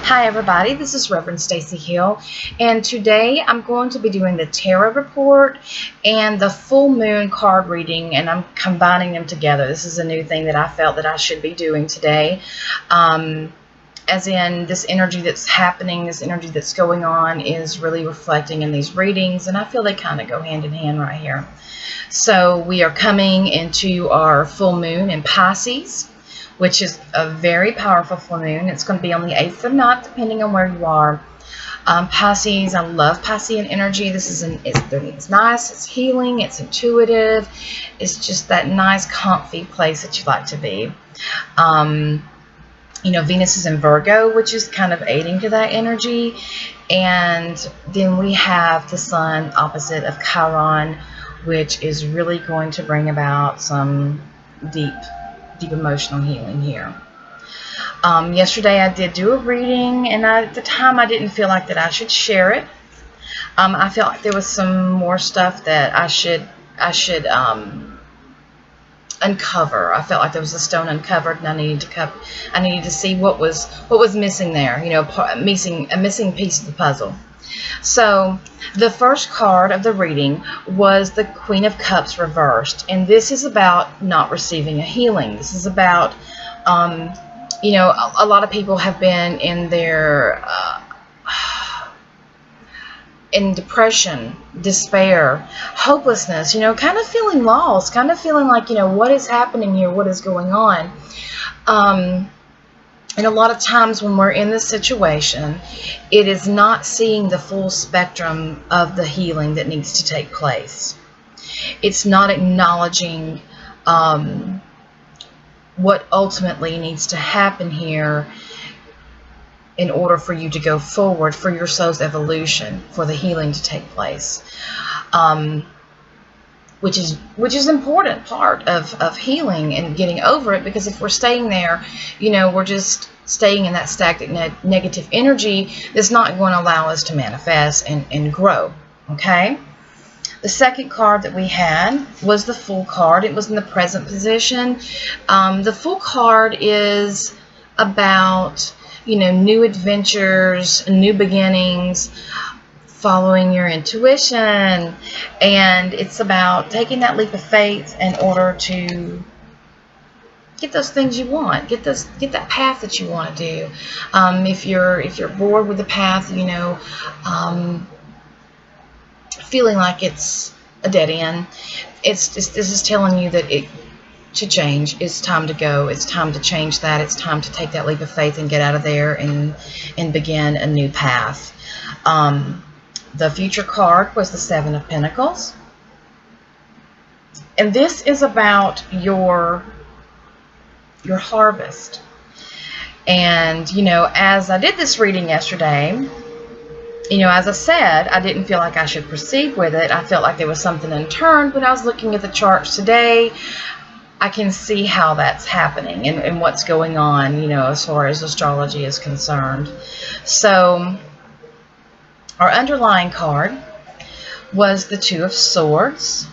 Hi everybody, this is Reverend Stacy Hill, and today I'm going to be doing the Terra report and the full moon card reading, and I'm combining them together. This is a new thing that I felt that I should be doing today. As in, this energy that's happening, this energy that's going on is really reflecting in these readings, and I feel they kind of go hand in hand right here. So we are coming into our full moon in Pisces, which is a very powerful full moon. It's going to be on the 8th of night, depending on where you are. Pisces, I love Piscean energy. It's nice, it's healing, it's intuitive. It's just that nice, comfy place that you like to be. Venus is in Virgo, which is kind of aiding to that energy. And then we have the sun opposite of Chiron, which is really going to bring about some deep emotional healing here. Yesterday I did do a reading, and at the time I didn't feel like that I should share it. I felt like there was some more stuff that I should uncover. I felt like there was a stone uncovered, and I needed to see what was missing there. A missing piece of the puzzle. So the first card of the reading was the Queen of Cups reversed, and this is about not receiving a healing. This is about, a lot of people have been in their in depression, despair, hopelessness, kind of feeling lost, kind of feeling like, what is happening here, what is going on. And a lot of times when we're in this situation, it is not seeing the full spectrum of the healing that needs to take place. It's not acknowledging what ultimately needs to happen here in order for you to go forward, for your soul's evolution, for the healing to take place. Which is an important part of healing and getting over it, because if we're staying there, we're just staying in that stagnant negative energy that's not going to allow us to manifest and grow. Okay? The second card that we had was the Fool card. It was in the present position. The Fool card is about, new adventures, new beginnings, following your intuition, and it's about taking that leap of faith in order to get those things you want, get that path that you want to do. If you're bored with the path, feeling like it's a dead end, this is telling you that it should change. It's time to go. It's time to change that. It's time to take that leap of faith and get out of there and begin a new path. The future card was the Seven of Pentacles. And this is about your harvest. And, as I did this reading yesterday, as I said, I didn't feel like I should proceed with it. I felt like there was something unturned. When I was looking at the charts today, I can see how that's happening and what's going on, as far as astrology is concerned. So our underlying card was the Two of Swords,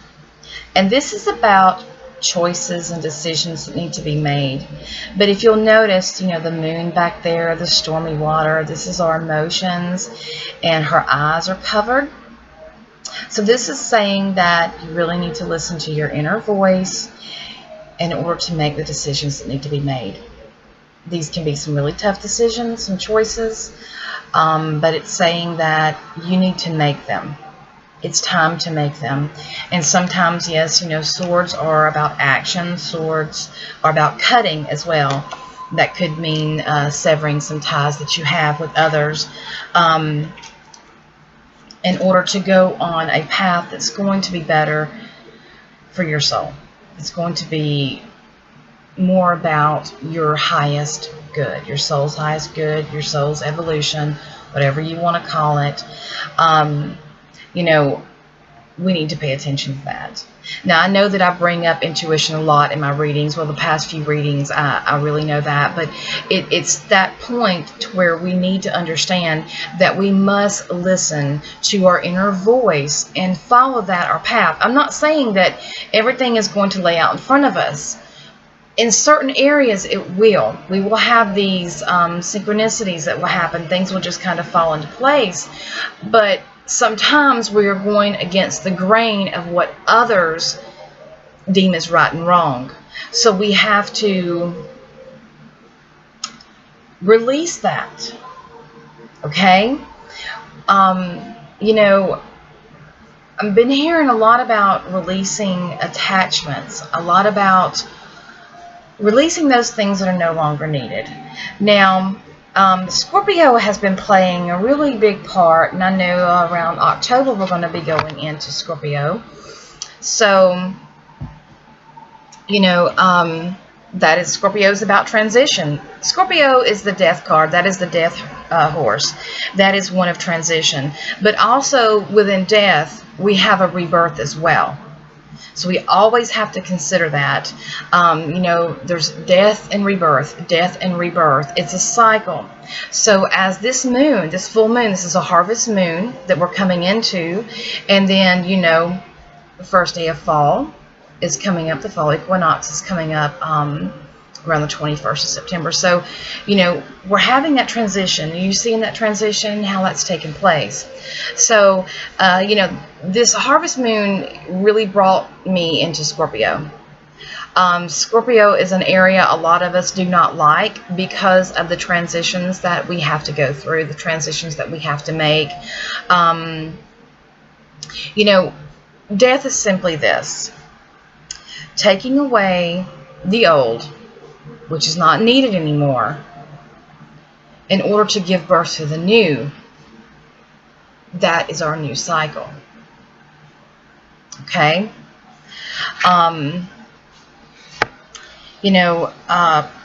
and this is about choices and decisions that need to be made. But if you'll notice, the moon back there, the stormy water, this is our emotions, and her eyes are covered. So this is saying that you really need to listen to your inner voice in order to make the decisions that need to be made. These can be some really tough decisions, some choices, but it's saying that you need to make them. It's time to make them. And sometimes, yes, swords are about action. Swords are about cutting as well. That could mean severing some ties that you have with others in order to go on a path that's going to be better for your soul. It's going to be more about your highest good, your soul's highest good, your soul's evolution, whatever you want to call it. We need to pay attention to that. Now, I know that I bring up intuition a lot in my readings. Well, the past few readings, I really know that. But it's that point to where we need to understand that we must listen to our inner voice and follow our path. I'm not saying that everything is going to lay out in front of us. in certain areas, it will. We will have these synchronicities that will happen. Things will just kind of fall into place. But sometimes we are going against the grain of what others deem as right and wrong. So we have to release that. Okay? You know, I've been hearing a lot about releasing attachments, a lot about releasing those things that are no longer needed. Now, Scorpio has been playing a really big part, and I know around October we're going to be going into Scorpio. So, you know, that is, Scorpio is about transition. Scorpio is the death card. That is the death horse. That is one of transition. But also within death, we have a rebirth as well. So we always have to consider that. You know, there's death and rebirth, death and rebirth. It's a cycle. So as this moon, this full moon, this is a harvest moon that we're coming into. And then, you know, the first day of fall is coming up. The fall equinox is coming up around the 21st of September. So, you know, we're having that transition. Are you seeing that transition, how that's taking place? So, you know, this harvest moon really brought me into Scorpio. Scorpio is an area a lot of us do not like because of the transitions that we have to go through, the transitions that we have to make. You know, death is simply this: taking away the old, which is not needed anymore, in order to give birth to the new. That is our new cycle. Okay? You know,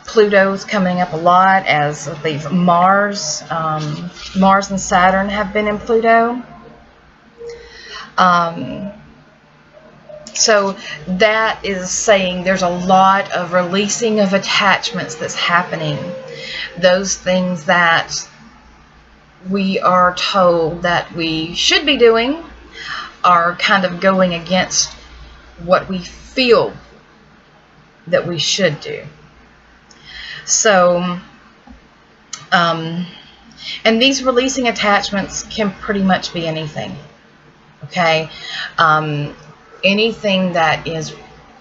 Pluto is coming up a lot, as I believe Mars and Saturn have been in Pluto. So that is saying there's a lot of releasing of attachments that's happening. Those things that we are told that we should be doing are kind of going against what we feel that we should do. So, and these releasing attachments can pretty much be anything. Okay? Anything that is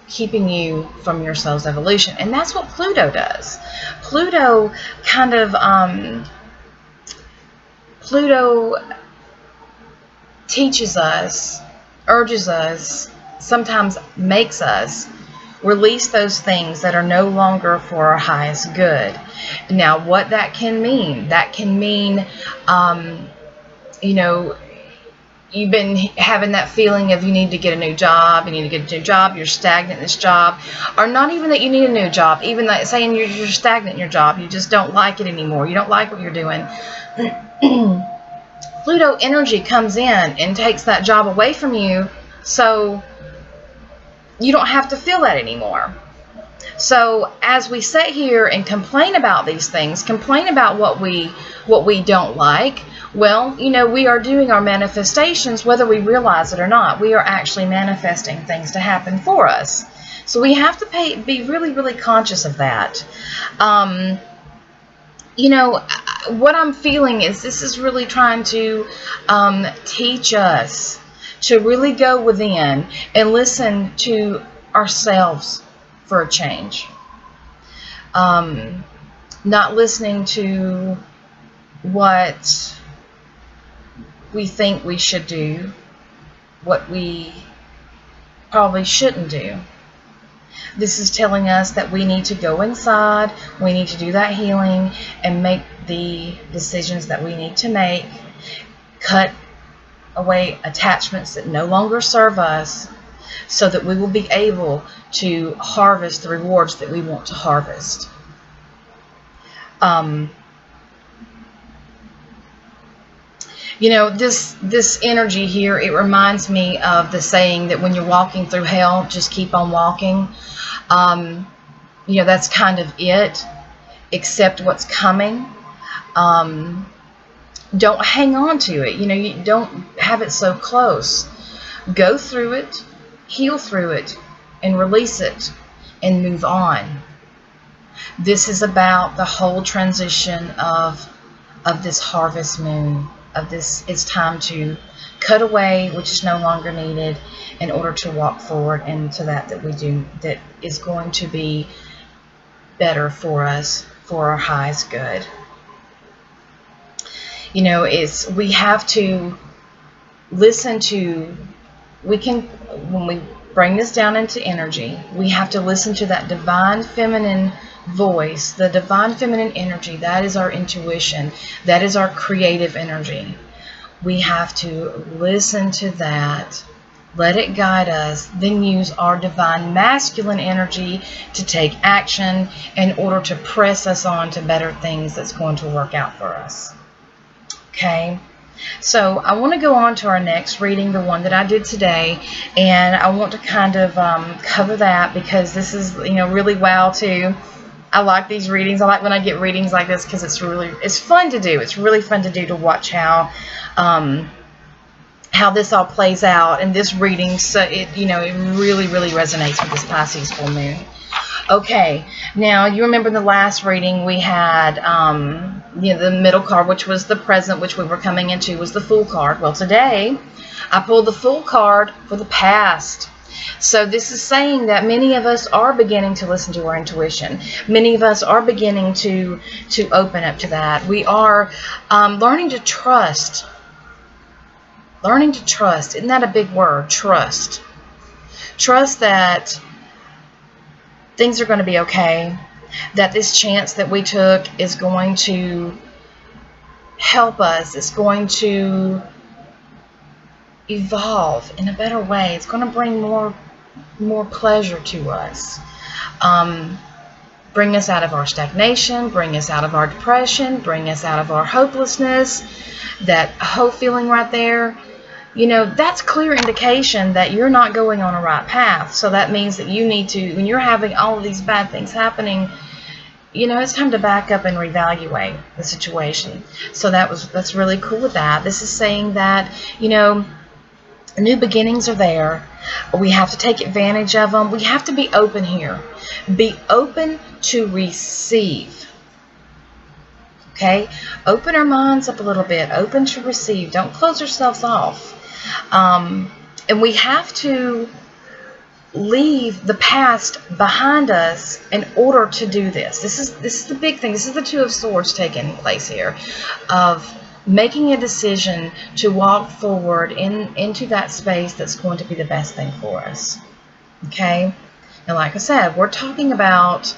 keeping you from your soul's evolution. And that's what Pluto does. Pluto kind of, Pluto teaches us, urges us, sometimes makes us release those things that are no longer for our highest good. Now, what that can mean you know, you've been having that feeling of you need to get a new job, you're stagnant in this job, or not even that you need a new job, even that saying you're stagnant in your job, you just don't like it anymore, you don't like what you're doing. Pluto energy comes in and takes that job away from you, so you don't have to feel that anymore. So as we sit here and complain about these things, complain about what we don't like, well, you know, we are doing our manifestations whether we realize it or not. We are actually manifesting things to happen for us. So we have to be really, really conscious of that. You know, what I'm feeling is this is really trying to teach us to really go within and listen to ourselves for a change. Not listening to what we think we should do, what we probably shouldn't do. This is telling us that we need to go inside, we need to do that healing and make the decisions that we need to make, cut away attachments that no longer serve us, so that we will be able to harvest the rewards that we want to harvest. You know, this energy here, it reminds me of the saying that when you're walking through hell, just keep on walking. You know, that's kind of it. Accept what's coming. Don't hang on to it. You know, you don't have it so close. Go through it, heal through it, and release it, and move on. This is about the whole transition of this harvest moon, of this. It's time to cut away which is no longer needed in order to walk forward into that we do, that is going to be better for us, for our highest good. You know, we have to listen to, when we bring this down into energy, we have to listen to that divine feminine voice, the divine feminine energy. That is our intuition. That is our creative energy. We have to listen to that, let it guide us, then use our divine masculine energy to take action in order to press us on to better things that's going to work out for us. Okay? So I want to go on to our next reading, the one that I did today, and I want to kind of cover that because this is, you know, really wow too. I like these readings. I like when I get readings like this because it's fun to do. It's really fun to do, to watch how this all plays out. And this reading, so it really resonates with this Pisces full moon. Okay, now you remember in the last reading we had the middle card, which was the present, which we were coming into, was the Fool card. Well, today I pulled the Fool card for the past. So this is saying that many of us are beginning to listen to our intuition. Many of us are beginning to open up to that. We are learning to trust. Learning to trust. Isn't that a big word? Trust. Trust that things are going to be okay. That this chance that we took is going to help us. It's going to evolve in a better way. It's going to bring more pleasure to us. Bring us out of our stagnation, bring us out of our depression, bring us out of our hopelessness. That whole feeling right there, you know, that's clear indication that you're not going on a right path. So that means that you need to, when you're having all of these bad things happening, you know, it's time to back up and reevaluate the situation. So that's really cool with that. This is saying that, you know, new beginnings are there. We have to take advantage of them. We have to be open here. Be open to receive. Okay? Open our minds up a little bit. Open to receive. Don't close ourselves off. And we have to leave the past behind us in order to do this. This is the big thing. This is the Two of Swords taking place here, of making a decision to walk forward into that space that's going to be the best thing for us. Okay? And like I said, we're talking about,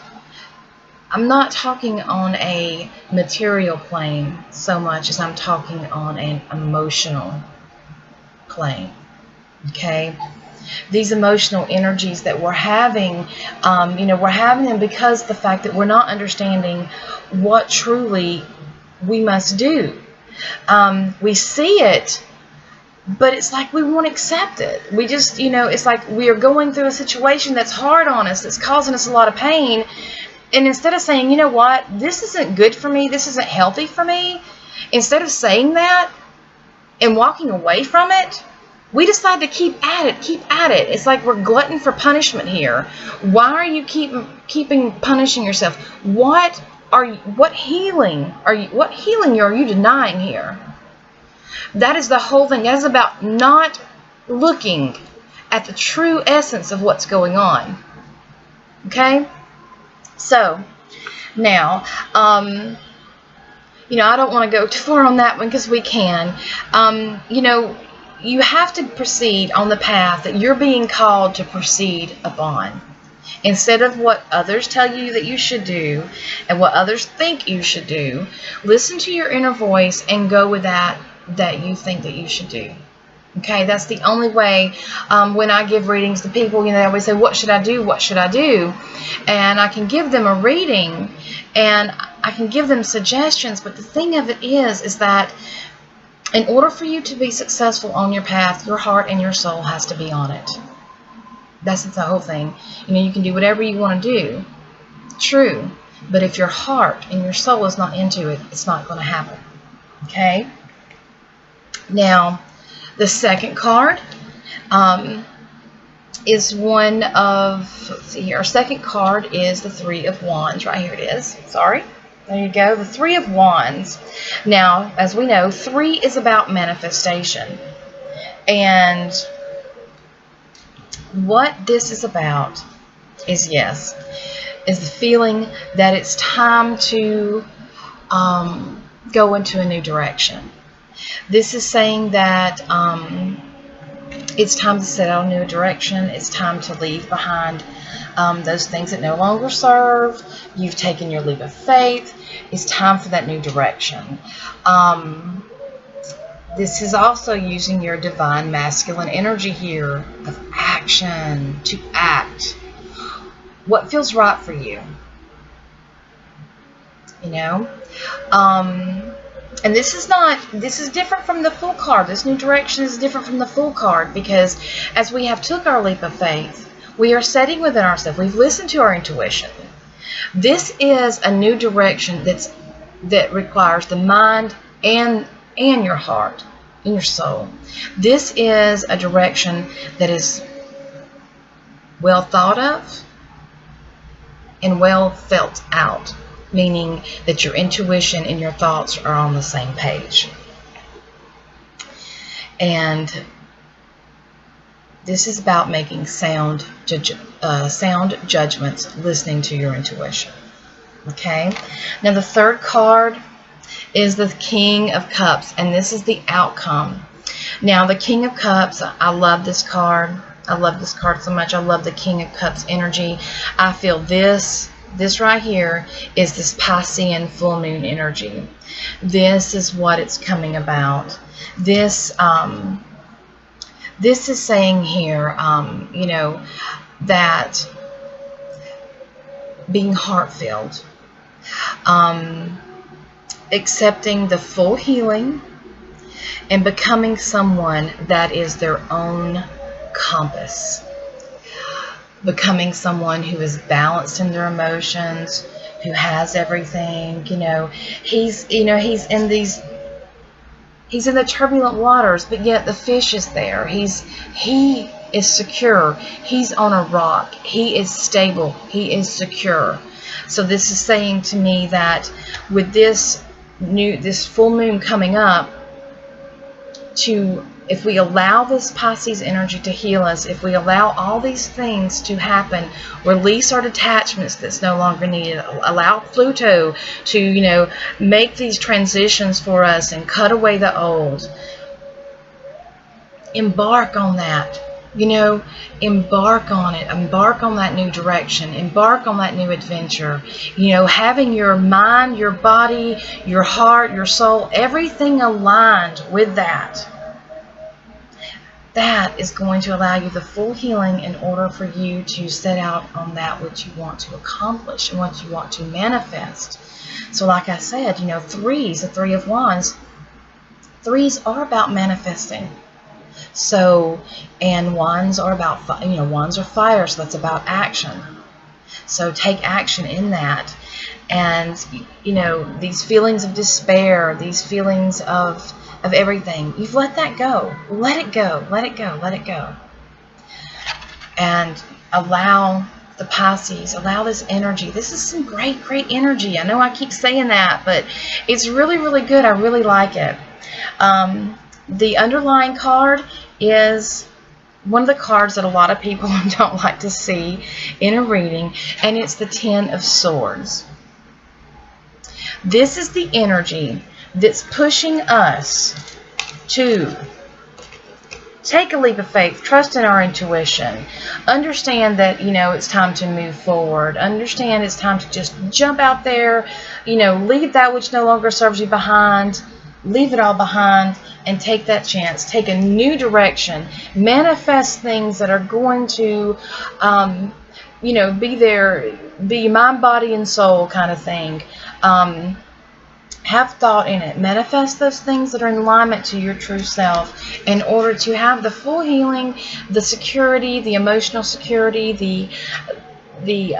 I'm not talking on a material plane so much as I'm talking on an emotional plane. Okay? These emotional energies that we're having, we're having them because the fact that we're not understanding what truly we must do. We see it, but it's like we won't accept it. We just, it's like we are going through a situation that's hard on us, that's causing us a lot of pain. And instead of saying, you know what, this isn't good for me, this isn't healthy for me, instead of saying that and walking away from it, we decide to keep at it. It's like we're glutton for punishment here. Why are you keeping punishing yourself? What healing are you denying here? That is the whole thing. That is about not looking at the true essence of what's going on. Okay? So, now, I don't want to go too far on that one because we can. You have to proceed on the path that you're being called to proceed upon. Instead of what others tell you that you should do and what others think you should do, listen to your inner voice and go with that you think that you should do. Okay, that's the only way. When I give readings to people, they always say, what should I do? What should I do? And I can give them a reading and I can give them suggestions, but the thing of it is that in order for you to be successful on your path, your heart and your soul has to be on it. That's the whole thing. You can do whatever you want to do. True. But if your heart and your soul is not into it, it's not going to happen. Okay? Now, the second card is one of, let's see here, our second card is the Three of Wands. Right here it is. Sorry. There you go. The Three of Wands. Now, as we know, 3 is about manifestation. And what this is about is, yes, is the feeling that it's time to go into a new direction. This is saying that it's time to set out a new direction. It's time to leave behind those things that no longer serve. You've taken your leap of faith. It's time for that new direction. This is also using your divine masculine energy here of action, to act. What feels right for you? You know? And this is different from the Fool card. This new direction is different from the Fool card, because as we have took our leap of faith, we are setting within ourselves. We've listened to our intuition. This is a new direction that requires the mind and your heart and your soul. This is a direction that is well thought of and well felt out, meaning that your intuition and your thoughts are on the same page. And this is about making sound judgments, listening to your intuition. Okay? Now the third card is the King of Cups, and this is the outcome. Now the King of Cups, I love this card. I love this card so much. I love the King of Cups energy. I feel this right here is this Piscean full moon energy. This is what it's coming about. This is saying here, you know, that being heart-filled, accepting the full healing, and becoming someone that is their own compass. Becoming someone who is balanced in their emotions, who has everything. You know, he's in the turbulent waters, but yet the fish is there. He is secure. He's on a rock. He is stable. He is secure. So this is saying to me that with this full moon coming up, if we allow this Pisces energy to heal us, if we allow all these things to happen, release our detachments that's no longer needed, allow Pluto to, you know, make these transitions for us and cut away the old. Embark on that. You know, embark on it. Embark on that new direction. Embark on that new adventure. You know, having your mind, your body, your heart, your soul, everything aligned with that. That is going to allow you the full healing in order for you to set out on that which you want to accomplish and what you want to manifest. So like I said, you know, threes, the Three of Wands, threes are about manifesting. So, and wands are about, you know, wands are fire, so that's about action. So take action in that. And, you know, these feelings of despair, these feelings of everything, you've let that go. Let it go. Let it go. Let it go. And allow the Pisces, allow this energy. This is some great, great energy. I know I keep saying that, but it's really, really good. I really like it. The underlying card is one of the cards that a lot of people don't like to see in a reading, and it's the Ten of Swords. This is the energy that's pushing us to take a leap of faith, trust in our intuition, understand that, you know, it's time to move forward, understand it's time to just jump out there, you know, leave that which no longer serves you behind, leave it all behind, and take that chance, take a new direction, manifest things that are going to, you know, be mind, body, and soul kind of thing. Have thought in it. Manifest those things that are in alignment to your true self in order to have the full healing, the security, the emotional security, the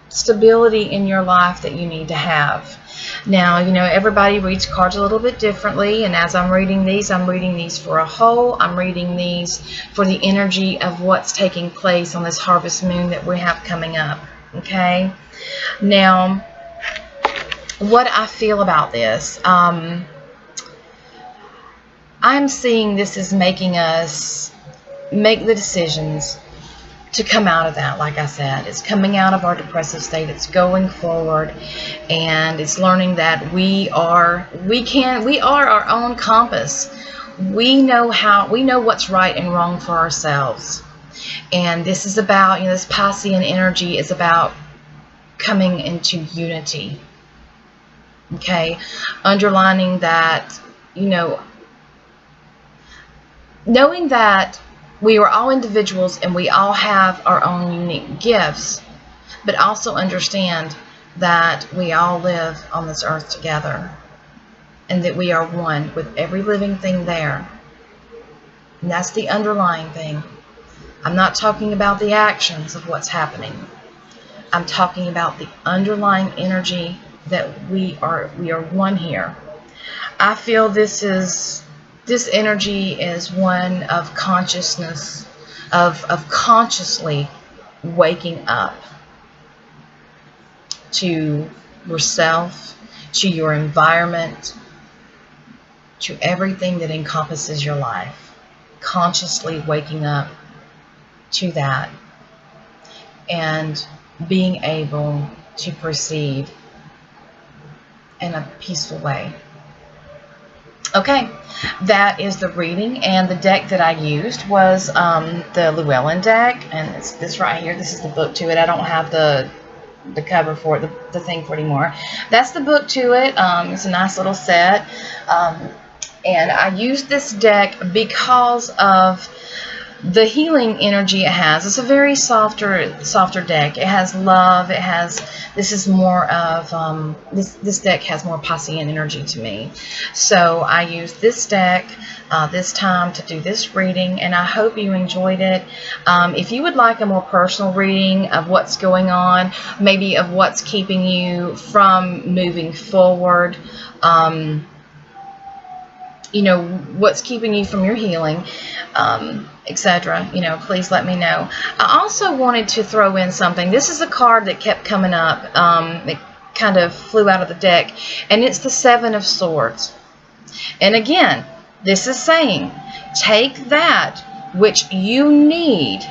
stability in your life that you need to have. Now, you know, everybody reads cards a little bit differently, and as I'm reading these for a whole. I'm reading these for the energy of what's taking place on this harvest moon that we have coming up. Okay? Now, what I feel about this, I'm seeing this as making us make the decisions to come out of that. Like I said, it's coming out of our depressive state. It's going forward, and it's learning that we are our own compass. We know what's right and wrong for ourselves. And this is about, you know, this Piscean energy is about coming into unity. Okay, underlining that, you know, knowing that we are all individuals and we all have our own unique gifts, but also understand that we all live on this earth together and that we are one with every living thing there. And that's the underlying thing. I'm not talking about the actions of what's happening. I'm talking about the underlying energy that we are one here. I feel this energy is one of consciousness, of consciously waking up to yourself, to your environment, to everything that encompasses your life. Consciously waking up to that and being able to proceed in a peaceful way. Okay, that is the reading, and the deck that I used was the Llewellyn deck, and it's this right here. This is the book to it. I don't have the cover for it, the thing for it anymore. That's the book to it. It's a nice little set, and I used this deck because of the healing energy it has. It's a very softer deck. It has love. It has, this is more of, this deck has more Piscean energy to me. So I used this deck this time to do this reading, and I hope you enjoyed it. If you would like a more personal reading of what's going on, maybe of what's keeping you from moving forward, you know, what's keeping you from your healing, etc., you know, please let me know. I also wanted to throw in something. This is a card that kept coming up. It kind of flew out of the deck, and it's the Seven of Swords. And again, this is saying, take that which you need,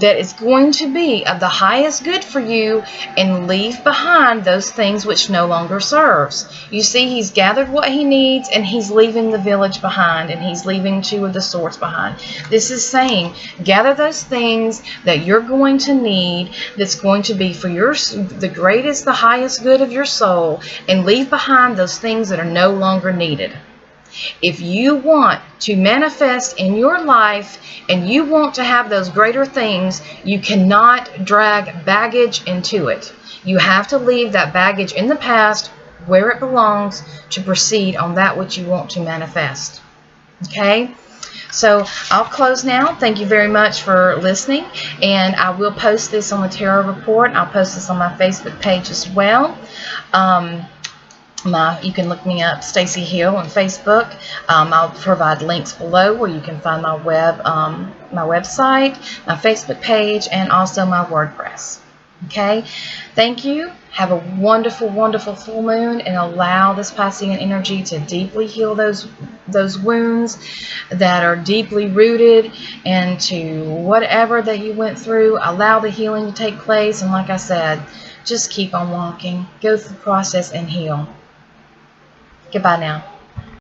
that is going to be of the highest good for you, and leave behind those things which no longer serves. You see, he's gathered what he needs, and he's leaving the village behind, and he's leaving two of the swords behind. This is saying, gather those things that you're going to need, that's going to be for the greatest, the highest good of your soul, and leave behind those things that are no longer needed. If you want to manifest in your life and you want to have those greater things, you cannot drag baggage into it. You have to leave that baggage in the past where it belongs to proceed on that which you want to manifest. Okay? So I'll close now. Thank you very much for listening, and I will post this on the Terra Report. I'll post this on my Facebook page as well. You can look me up, Stacy Hill, on Facebook. I'll provide links below where you can find my website, my Facebook page, and also my WordPress. Okay? Thank you. Have a wonderful, wonderful full moon, and allow this Piscean energy to deeply heal those wounds that are deeply rooted into whatever that you went through. Allow the healing to take place, and like I said, just keep on walking. Go through the process and heal. Goodbye now.